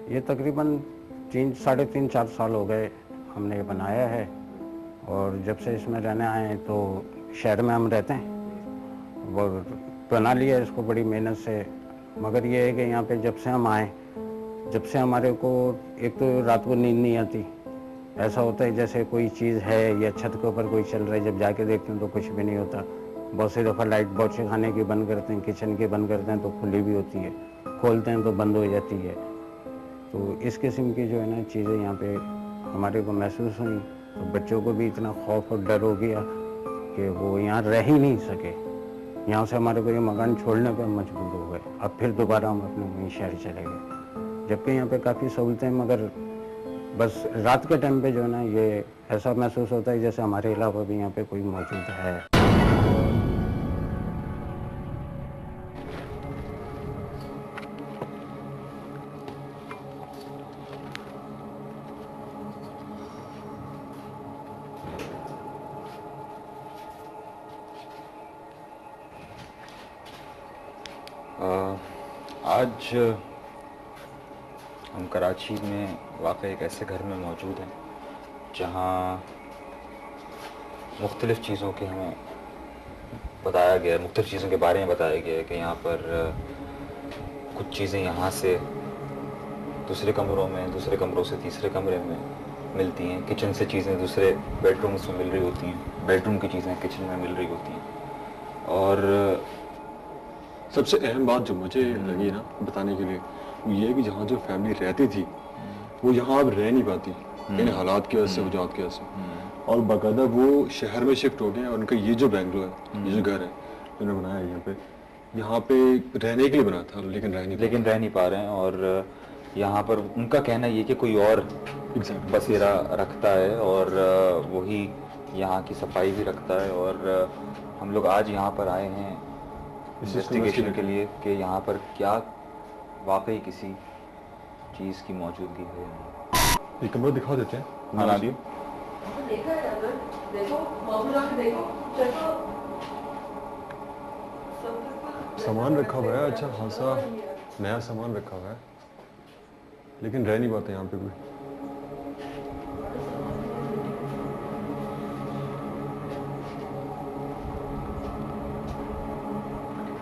ये तकरीबन 3 साढ़े 3 4 साल हो गए हमने ये बनाया है। और जब से इसमें रहने आए हैं तो शहर में हम रहते हैं और बना लिया इसको बड़ी मेहनत से। मगर ये है कि यहाँ पे जब से हम आए, जब से हमारे को एक तो रात को नींद नहीं आती। ऐसा होता है जैसे कोई चीज़ है या छत के ऊपर कोई चल रहा है, जब जाके देखते हैं तो कुछ भी नहीं होता। बहुत सी दफ़ा लाइट बहुत से खाने की बंद करते हैं, किचन की बंद करते हैं तो खुली भी होती है, खोलते हैं तो बंद हो जाती है। तो इस किस्म की जो है ना चीज़ें यहाँ पे हमारे को महसूस हुई, तो बच्चों को भी इतना खौफ और डर हो गया कि वो यहाँ रह ही नहीं सके। यहाँ से हमारे को ये मकान छोड़ने पर मजबूर हो गए। अब फिर दोबारा हम अपने वहीं शहर चले गए, जबकि यहाँ पे काफ़ी सहूलतें, मगर बस रात के टाइम पे जो है ना ये ऐसा महसूस होता है जैसे हमारे अलावा भी यहाँ पे कोई मौजूद है। आज हम कराची में वाक़ई एक ऐसे घर में मौजूद हैं जहाँ मुख्तलिफ़ चीज़ों के हमें बताया गया है, मुख्तलिफ़ चीज़ों के बारे में बताया गया है कि यहाँ पर कुछ चीज़ें यहाँ से दूसरे कमरों में, दूसरे कमरों से तीसरे कमरे में मिलती हैं। किचन से चीज़ें दूसरे बेडरूम्स में मिल रही होती हैं, बेडरूम की चीज़ें किचन में मिल रही होती हैं। और सबसे अहम बात जो मुझे लगी ना बताने के लिए वो ये है कि जहाँ जो फैमिली रहती थी वो यहाँ अब रह नहीं पाती इन हालात की वजह से, वजह की वजह से, और बाकायदा वो शहर में शिफ्ट हो गए। और उनका ये जो बेंगलो है, ये जो घर है उन्होंने बनाया है यहाँ पे रहने के लिए बना था, लेकिन रह नहीं पा रहे हैं। और यहाँ पर उनका कहना ये कि कोई और बसेरा रखता है और वही यहाँ की सफाई भी रखता है। और हम लोग आज यहाँ पर आए हैं इन्वेस्टिगेशन के लिए कि यहाँ पर क्या वाकई किसी चीज़ की मौजूदगी है। ये कमरा दिखा देते हैं। हाँ नादिया, सामान रखा हुआ है, अच्छा खासा नया सामान रखा हुआ है, लेकिन रह नहीं पाते यहाँ पे कोई।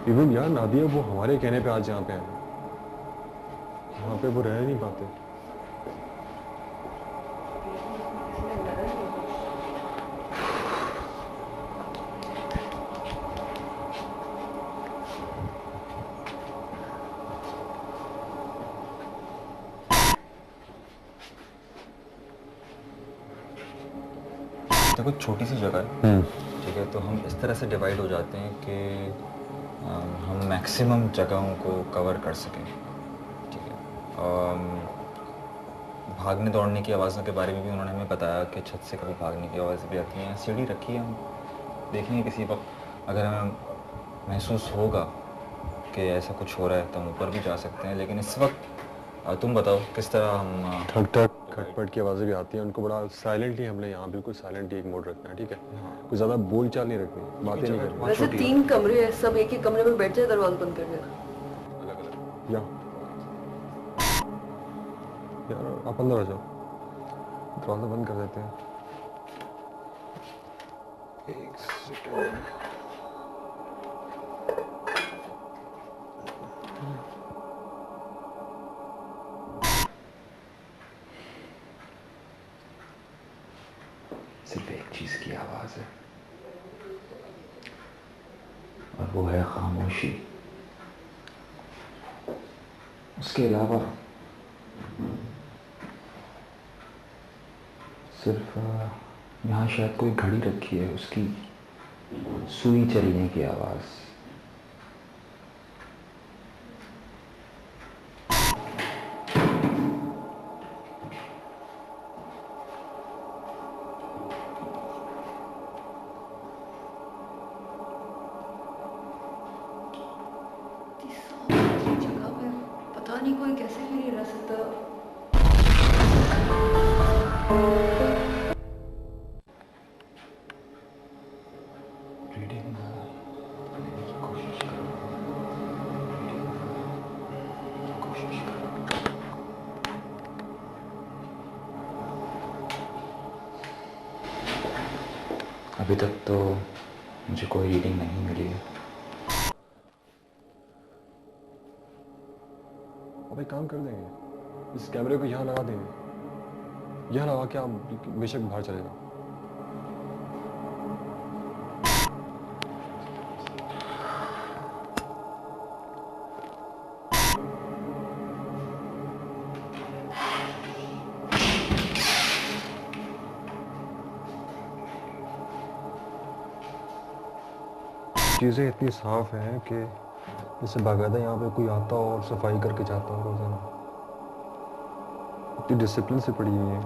इवन यार नादिया वो हमारे कहने पे आज यहाँ पे आए, यहाँ पे वो रह नहीं पाते। देखो छोटी सी जगह है, ठीक है, तो हम इस तरह से डिवाइड हो जाते हैं कि हम मैक्सिमम जगहों को कवर कर सकें, ठीक है। भागने दौड़ने की आवाज़ों के बारे में भी उन्होंने हमें बताया कि छत से कभी भागने की आवाज़ भी आती हैं। सीढ़ी रखी है, हम देखेंगे किसी वक्त अगर हमें महसूस होगा कि ऐसा कुछ हो रहा है तो हम ऊपर भी जा सकते हैं। लेकिन इस वक्त तुम बताओ किस तरह हम ठक ठक खटपट की आवाज़ें भी आती हैं, उनको बड़ा साइलेंटली हमने यहाँ बिल्कुल साइलेंटली एक मोड रखना है, ठीक है। कोई ज़्यादा बोल चाल नहीं रखनी, बातें नहीं करनी। वैसे 3 कमरे हैं, सब एक ही कमरे में बैठ जाए, दरवाजा बंद कर देना। अलग अलग यार आप अंदर आ जाओ, दरवाजा बंद कर देते हैं। एक सेकंड, सिर्फ एक चीज़ की आवाज़ है और वो है खामोशी। उसके अलावा सिर्फ यहाँ शायद कोई घड़ी रखी है, उसकी सुई चलने की आवाज़। जगह पे पता नहीं कोई कैसे भी नहीं रह सकता। रीडिंग करने की कोशिश करो, कोशिश करो। अभी तक तो मुझे कोई रीडिंग नहीं मिली है। अब एक काम कर देंगे, इस कैमरे को यहाँ लगा देंगे, यहाँ लगा के आप बेशक बाहर चले जाओ। चीज़ें इतनी साफ हैं कि जैसे बाकायदा यहाँ पे कोई आता हो और सफाई करके जाता हो रोजाना, इतनी डिसिप्लिन से पड़ी हुई है।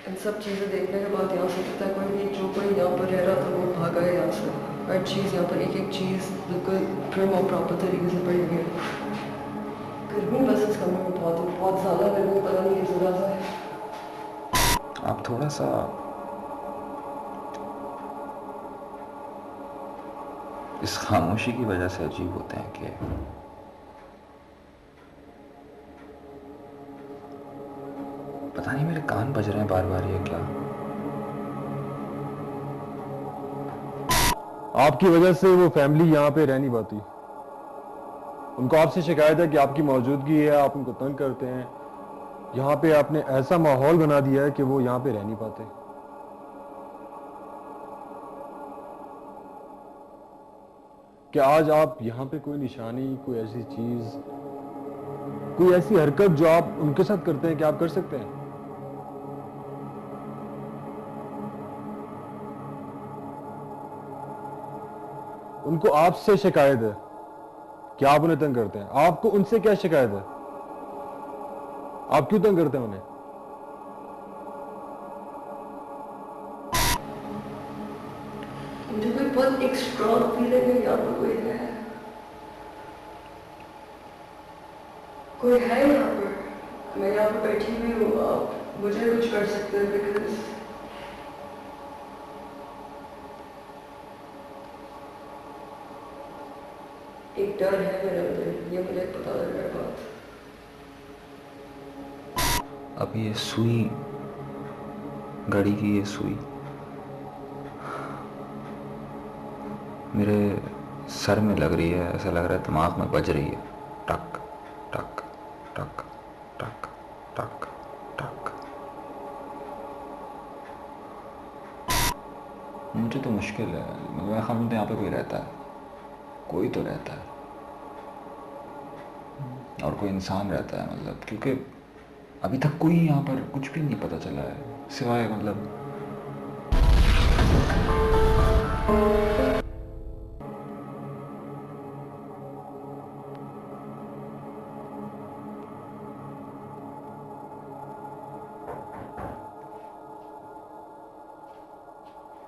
इन सब चीज़ें देखने के बाद यहाँ से पता है कोई नहीं, जो कोई यहाँ पर रह रहा था वो भागा है यहाँ से। हर चीज़ यहाँ पर एक एक चीज़ बिल्कुल प्रिम और प्रॉपर तरीके से पड़ी हुई है। गर्मी बस इस कमरे में बहुत ज़्यादा गर्मी, पता नहीं किस वजह से। आप थोड़ा सा इस खामोशी की वजह से अजीब होते हैं कि पता नहीं मेरे कान बज रहे हैं बार बार, ये क्या? आपकी वजह से वो फैमिली यहाँ पे रह नहीं पाती। उनको आपसे शिकायत है कि आपकी मौजूदगी है, आप उनको तंग करते हैं। यहाँ पे आपने ऐसा माहौल बना दिया है कि वो यहाँ पे रह नहीं पाते। कि आज आप यहाँ पे कोई निशानी, कोई ऐसी चीज, कोई ऐसी हरकत जो आप उनके साथ करते हैं, कि आप कर सकते हैं? उनको आपसे शिकायत है कि आप उन्हें तंग करते हैं। आपको उनसे क्या शिकायत है? आप क्यों तंग करते हैं उन्हें? मुझे कोई बहुत एक स्ट्रॉन्ग फीलिंग है यहाँ पर कोई है, कोई है यहाँ पर। मैं यहाँ पर बैठी हुई हूँ, आप मुझे कुछ कर सकते हैं बिकॉज एक डर है मेरे अंदर, ये मुझे पता लग रहा है बात। अब ये सुई, घड़ी की ये सुई मेरे सर में लग रही है, ऐसा लग रहा है दिमाग में बज रही है, टक टक टक टक टक टक। मुझे तो मुश्किल है, मैं हम तो यहाँ पे कोई रहता है, कोई तो रहता है और कोई इंसान रहता है, मतलब क्योंकि अभी तक कोई यहाँ पर कुछ भी नहीं पता चला है सिवाय मतलब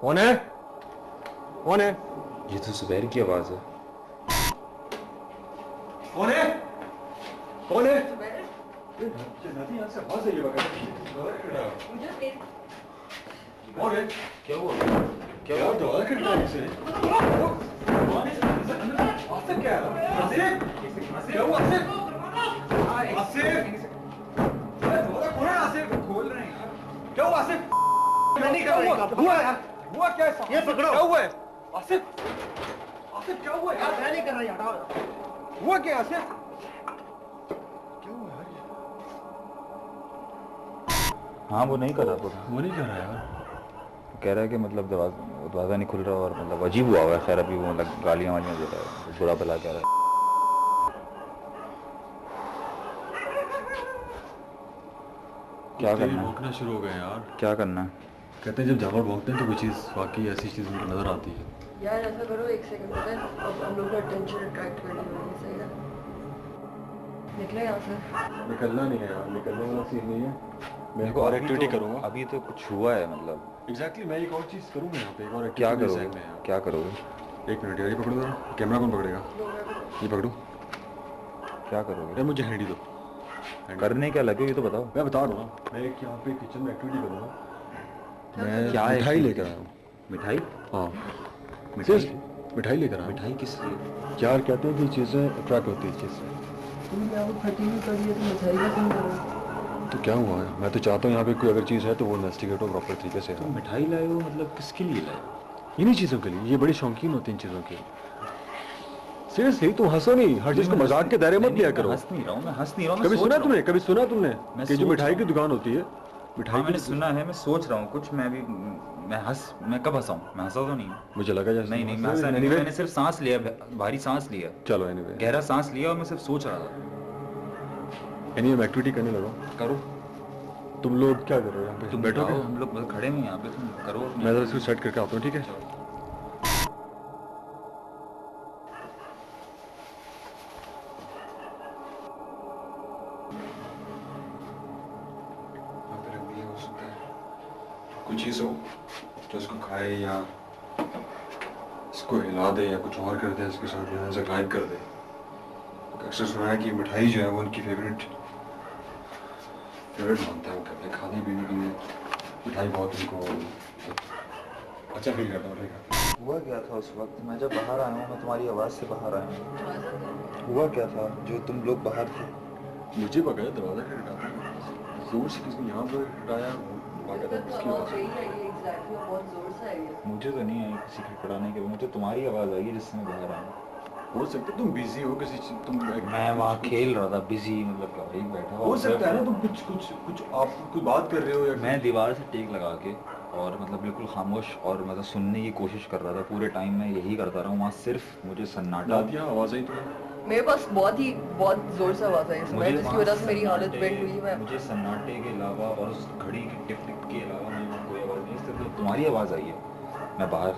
कौन है? कौन है? ये तो जुबैर की आवाज है। कौन है? कौन है? कौन है? क्या हुआ? क्या हुआ? दरवाजा खटखटा किसने? आसिफ क्या है? आसिफ? क्या हुआ आसिफ? आसिफ? दरवाजा खोलो ना आसिफ। खोल रहे हैं यार। क्या हुआ आसिफ? मैं नहीं कर रहा। हुआ यार। हुआ क्या है? ये पकड़ो। क्या हुआ है? आसिफ? आसिफ क्या हुआ यार? मैं नहीं कर रहा यार, हटाओ। हुआ क्या आसिफ? क्या हुआ यार? हाँ वो नहीं कर रहा था, वो नहीं कर रहा यार। कह रहा है कि मतलब दरवाजा नहीं खुल रहा और मतलब अजीब हुआ है। खैर अभी वो मतलब गालियाँ वालियाँ दे रहा है, बुरा भला कह रहा है। क्या करना है? भौंकना शुरू हो गए यार। क्या करना है? कहते हैं जब जानवर भौंकते हैं तो कोई चीज़, वाकई ऐसी चीज़ उनको नजर आती है। यार ऐसा करो, एक सेकंड पता है, अब हम लोग का अटेंशन अट्रैक्ट करने वाली, सही है? निकले यहाँ से। निकलना नहीं है यार, निकलने वाला सीन नहीं है। मैं एक देखो, और अभी एक्टिविटी तो- करूँगा। अभी तो कुछ हुआ है मतलब। एग्जैक्टली मैं एक और चीज़ करूँगा यहाँ पे, एक और क्या एक्टिविटी करोगे? में यार। क्या करोगे? एक मिनट यार, ये पकड़ो जरा। कैमरा कौन पकड़ेगा? ये पकड़ो क्या करोगे? यार, मुझे हैंडी दो। करने क्या लगे ये तो बताओ। मैं बता रहा हूँ ना, मैं एक यहाँ पे किचन में एक्टिविटी करूँगा। मैं क्या मिठाई activity? लेकर आया हूँ। मिठाई? हाँ, मिठाई? मिठाई लेकर आया मिठाई किस लिए? यार कहते हैं कि चीज़ें अट्रैक्ट होती है चीज़ से तुमने वो फटी हुई पड़ी है तो मिठाई का क्यों करो? तो क्या हुआ है मैं तो चाहता हूँ यहाँ पे कोई अगर चीज़ है तो वो इन्वेस्टिगेट हो प्रॉपर तरीके से तो मिठाई लाए हो मतलब किसके लिए लाए हो? इन्हीं चीज़ों के लिए ये बड़ी शौकीन होती इन चीज़ों की सीरियसली तुम हंसो नहीं हर चीज़ को मजाक के दायरे मत लिया करो हंस नहीं रहा हूँ, मैं हंस नहीं रहा हूँ, कभी सुना तुमने कभी सुना तुमने मैं कि जो सोच मिठाई रहा की हूँ। दुकान होती है हाँ मिठाई मैंने की सुना है, मैं सोच रहा हूँ कुछ, मैं कब हंसा हूँ? मैं हंसा तो नहीं हूँ। मुझे लगा जैसे नहीं मैं हंसा नहीं, मैंने सिर्फ सांस लिया, भारी सांस लिया, चलो एनीवे गहरा सांस लिया और मैं सिर्फ सोच रहा था। एनीवे एक्टिविटी करने लगो करो तुम लोग क्या कर रहे हो यहाँ पे तुम बैठोगे बैठो, हम लोग बस खड़े हैं यहाँ पे, तुम करो अपनी- मैं जरा इसको सेट करके आता हूँ ठीक है यहाँ पे रख दिया हो सकता है कुछ चीज़ हो जो इसको खाए या इसको हिला दे या कुछ और कर दे इसके साथ जो है इसे गायब कर दे अक्सर सुना है कि मिठाई जो है वो उनकी फेवरेट मानता है करते खाने पीने के लिए मिठाई बहुत उनको अच्छा फील करता है हुआ क्या था उस वक्त? मैं जब बाहर आया हूँ, मैं तुम्हारी आवाज़ से बाहर आया हूँ। हुआ क्या था जो तुम लोग बाहर थे? मुझे पता है दरवाजा खटखटाया जोर से किसने यहाँ पर खटखटाया बाकायदा किसकी आवाज़ बहुत जोर से आई है। मुझे तो नहीं आई किसी खटखटाने के, मुझे तुम्हारी आवाज़ आई है जिससे मैं बाहर आया हूँ। हो सकता है तुम बिजी हो किसी चीज तुम मैं वहाँ खेल रहा था, बिजी मतलब क्या भाई, बैठा हुआ हो सकता है ना तुम कुछ आप कुछ बात कर रहे हो या मैं दीवार से टेक लगा के और मतलब बिल्कुल खामोश और मतलब सुनने की कोशिश कर रहा था पूरे टाइम, मैं यही करता रहा हूँ वहाँ, सिर्फ मुझे सन्नाटा। नादिया आवाज़ आई तुम्हें मेरे पास बहुत जोर से आवाज आई इसमें, जिसकी वहाँ वजह से मेरी हालत सन्नाटे- बेंड हुई। मैं मुझे सन्नाटे के अलावा और उस घड़ी की टिक टिक के अलावा मुझे वहाँ कोई आवाज़ नहीं, सिर्फ तुम्हारी आवाज़ आई है। मैं बाहर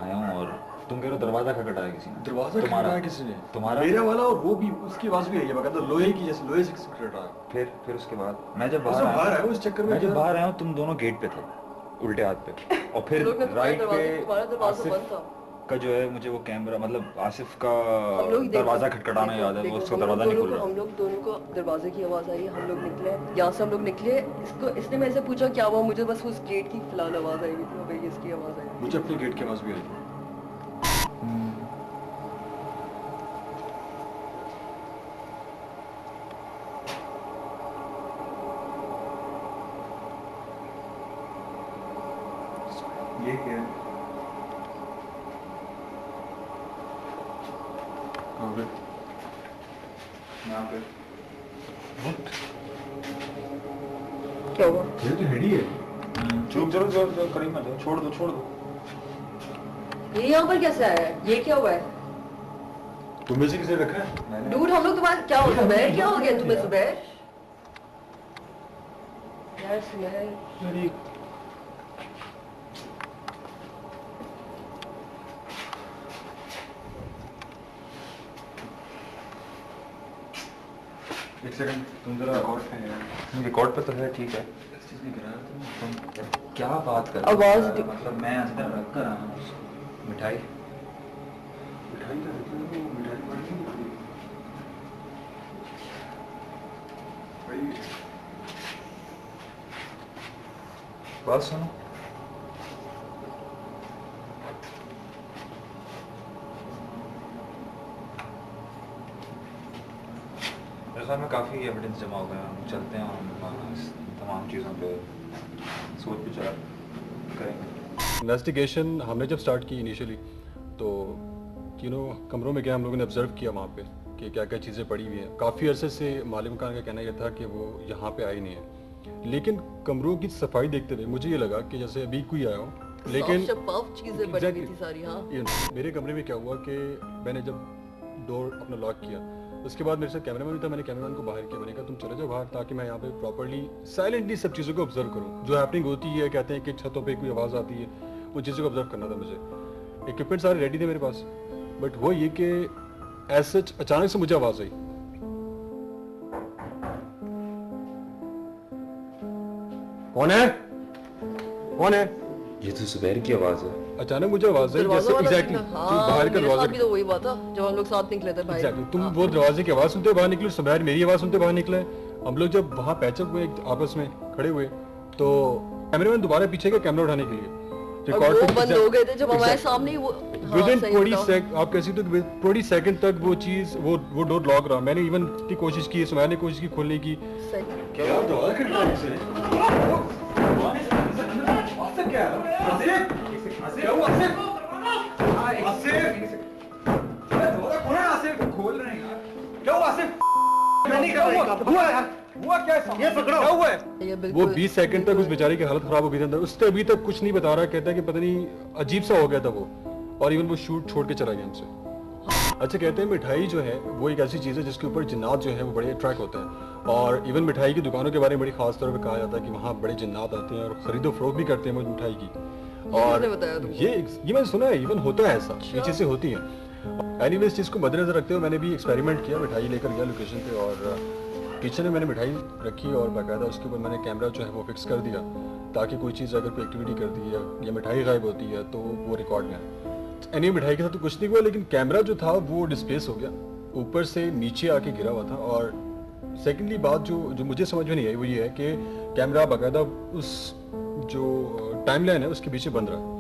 आया हूँ और तुम कह रहे हो दरवाज़ा खटखटाया किसी ने? दरवाजा खटखटाया किसी ने तुम्हारा मेरा वाला और वो भी उसकी आवाज़ भी आई है बकायदा लोहे की जैसे लोहे से खटखटाया फिर उसके बाद मैं जब उसमें बाहर बाहर आया आया उस चक्कर में मैं जब क्या- बाहर आया हूँ तुम दोनों गेट पे थे उल्टे हाथ पे, और फिर लोग ने तुम्हारे राइट दरवाजे- तुम्हारा पे दरवाजा बंद आसिफ था। का जो है मुझे वो कैमरा मतलब आसिफ का हम लोग देखो- दरवाजा खटखटाना याद है, वो देखो, उसका हम लोग दरवाजा नहीं दोनों खुल को- रहा। हम लोग दोनों को दरवाजे की आवाज आई, हम लोग निकले, यहाँ से हम लोग निकले, इसने मेरे से पूछा क्या हुआ, मुझे बस उस गेट की फिलहाल आवाज आई हुई थी, भाई इसकी आवाज आई। मुझे अपने गेट की आवाज़ भी आई ये क्या है? कहाँ पे यहाँ पे क्या हुआ? ये तो हेडी है चलो चलो चलो चलो, करीब मत जाओ, छोड़ दो। ये यहाँ पर कैसे आया है? ये क्या हुआ है? तुम में से किसे रखा है डूड हम लोग तुम्हारे क्या हो सुबह, क्या हो गया तुम्हें सुबह? यार सुबह एक सेकंड तुम जरा रिकॉर्ड पे तो है ठीक है, तुम क्या बात कर रहे हो? आवाज मतलब मैं अंदर रख कर आया हूँ मिठाई बात सुनो, मेरे ख्याल में काफ़ी एविडेंस जमा हो गया, हम चलते हैं, हम इस तमाम चीज़ों पे सोच विचार करेंगे। इन्वेस्टिगेशन हमने जब स्टार्ट की इनिशियली तो कमरों में गया हम लोगों ने ऑब्जर्व किया वहाँ पे कि क्या क्या चीज़ें पड़ी हुई हैं। काफ़ी अरसे से मालिक मकान का कहना यह था कि वो यहाँ पे आई नहीं है, लेकिन कमरों की सफाई देखते हुए मुझे ये लगा कि जैसे अभी कोई आया हो, लेकिन शफाफ चीजें पड़ी हुई थी सारी। हाँ मेरे कमरे में क्या हुआ कि मैंने जब डोर अपना लॉक किया उसके बाद मेरे साथ कैमरामैन था, मैंने कैमरामैन को बाहर किया, मैंने कहा तुम चले जाओ बाहर ताकि मैं यहाँ पे प्रॉपर्ली साइलेंटली सब चीज़ों को ऑब्जर्व करूँ। जो हैपनिंग होती है, कहते हैं कि छतों पे कोई आवाज़ आती है, वो चीज़ों को ऑब्जर्व करना था मुझे। इक्विपमेंट सारे रेडी थे मेरे पास, बट वो ये कि एज सच अचानक से मुझे आवाज़ आई। कौन है? कौन है? ये तो सुबैर की आवाज़ है। अचानक मुझे आवाज़ आई, दरवाजा जैसे वाला एग्जैक्टली निकला। बाहर का मेरे साथ दरवाजा। भी तो वही बात था जब हम लोग साथ निकले थे भाई। Exactly. तुम वो दरवाजे की आवाज सुनते हुए बाहर निकले, सुबैर मेरी आवाज सुनते बाहर निकले। हम लोग जब वहाँ पैचअप हुए आपस में खड़े हुए तो कैमरामैन दोबारा पीछे गया कैमरा उठाने के लिए। और वो बंद हो गए थे जब हमारे सामने ही वो विद इन सही 20 बताओ। सेकंड आप कैसे तो 20 सेकंड तक वो चीज वो डोर लॉक रहा। मैंने इवन की कोशिश की, सुमैया ने कोशिश की खोलने की। सही। क्या दवा करना है इसे? आसिफ क्या है? आसिफ क्या हुआ आसिफ? आसिफ दरवाजा खोलो ना आसिफ। खोल रहे हैं यार। क्या हुआ आसिफ? क्या नहीं कर रहा हुआ यार? हुआ क्या है? ये पकड़ो। क्या हुआ है? ये वो बिल्कुल 20 सेकंड तक उस बेचारे की हालत खराब हो गई थी अंदर। उससे अभी तक कुछ नहीं बता रहा, कहता है कि पता नहीं अजीब सा हो गया था वो, और इवन वो शूट छोड़ के चला गया हमसे। अच्छा, कहते हैं मिठाई जो है वो एक ऐसी चीज़ है जिसके ऊपर जिन्नात जो है वो बड़े अट्रैक्ट होते हैं, और इवन मिठाई की दुकानों के बारे में बड़ी खास तौर पर कहा जाता है कि वहाँ बड़े जिन्नात आते हैं और खरीदो फरोख्त भी करते हैं वो मिठाई की। और किसने बताया तुमको? ये मैंने सुना है, इवन होता है ऐसा, ये चीज़ें होती हैं। एनीवे, इस चीज़ को मद्देनजर रखते हुए मैंने भी एक्सपेरिमेंट किया, मिठाई लेकर गया लोकेशन पे और किचन में मैंने मिठाई रखी और बाकायदा उसके ऊपर मैंने कैमरा जो है वो फिक्स कर दिया, ताकि कोई चीज़ अगर कोई एक्टिविटी करती है या मिठाई गायब होती है तो वो रिकॉर्ड में आए। एनीवे, मिठाई के साथ तो कुछ नहीं हुआ, लेकिन कैमरा जो था वो डिस्प्लेस हो गया, ऊपर से नीचे आके गिरा हुआ था। और सेकेंडली बात जो मुझे समझ में नहीं आई वो ये है कि कैमरा बाकायदा उस जो टाइमलाइन है उसके पीछे बंद रहा।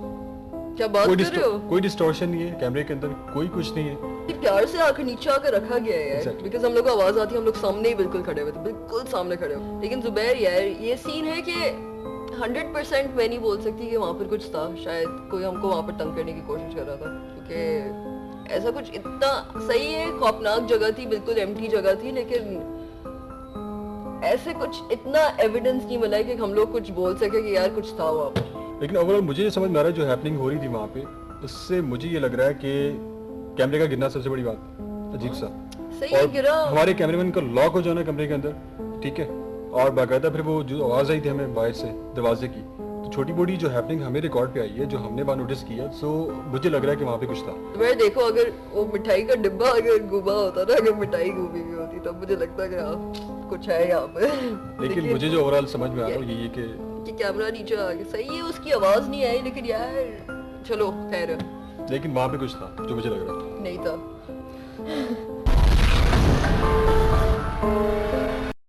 क्या बात कर रहे हो? कोई डिस्टॉर्शन नहीं है कैमरे के अंदर, कोई कुछ नहीं है। ये प्यार से आकर नीचे आकर रखा गया है यार, Exactly. बिकॉज हम लोग को आवाज आती है, हम लोग सामने ही बिल्कुल खड़े हुए थे, बिल्कुल सामने खड़े हुए। लेकिन जुबैर यार, ये सीन है कि 100% मैं नहीं बोल सकती कि वहाँ पर कुछ था, शायद कोई हमको वहाँ पर तंग करने की कोशिश कर रहा था, क्योंकि ऐसा कुछ इतना सही है, खौफनाक जगह थी, बिल्कुल एम्प्टी जगह थी, लेकिन ऐसे कुछ इतना एविडेंस नहीं मिला है कि हम लोग कुछ बोल सके कि यार कुछ था वहाँ पर। लेकिन ओवरऑल मुझे ये समझ में आ रहा है जो हैपनिंग हो रही थी वहाँ पे, उससे मुझे ये लग रहा है कि कैमरे का गिरना सबसे बड़ी बात, अजीब सा। सही है, गिरा। हमारे कैमरामैन का लॉक हो जाना कमरे के अंदर, ठीक है, और बाकायदा फिर वो जो आवाज़ आई थी हमें बाहर से दरवाजे की, तो छोटी मोटी जो हैपनिंग हमें रिकॉर्ड पे आई है, जो हमने वहाँ नोटिस किया, सो मुझे लग रहा है कि वहाँ पे कुछ था। मैं देखो, अगर वो मिठाई का डिब्बा अगर घुमा होता ना, अगर मिठाई घूमी हुई होती, तब मुझे लगता कि हाँ कुछ है यहाँ पे। लेकिन मुझे जो ओवरऑल समझ में आ रहा है ये कि कैमरा नीचे आ गया, सही है, उसकी आवाज नहीं आई, लेकिन यार चलो खैर, लेकिन वहाँ पे कुछ था जो मुझे लग रहा था। नहीं था।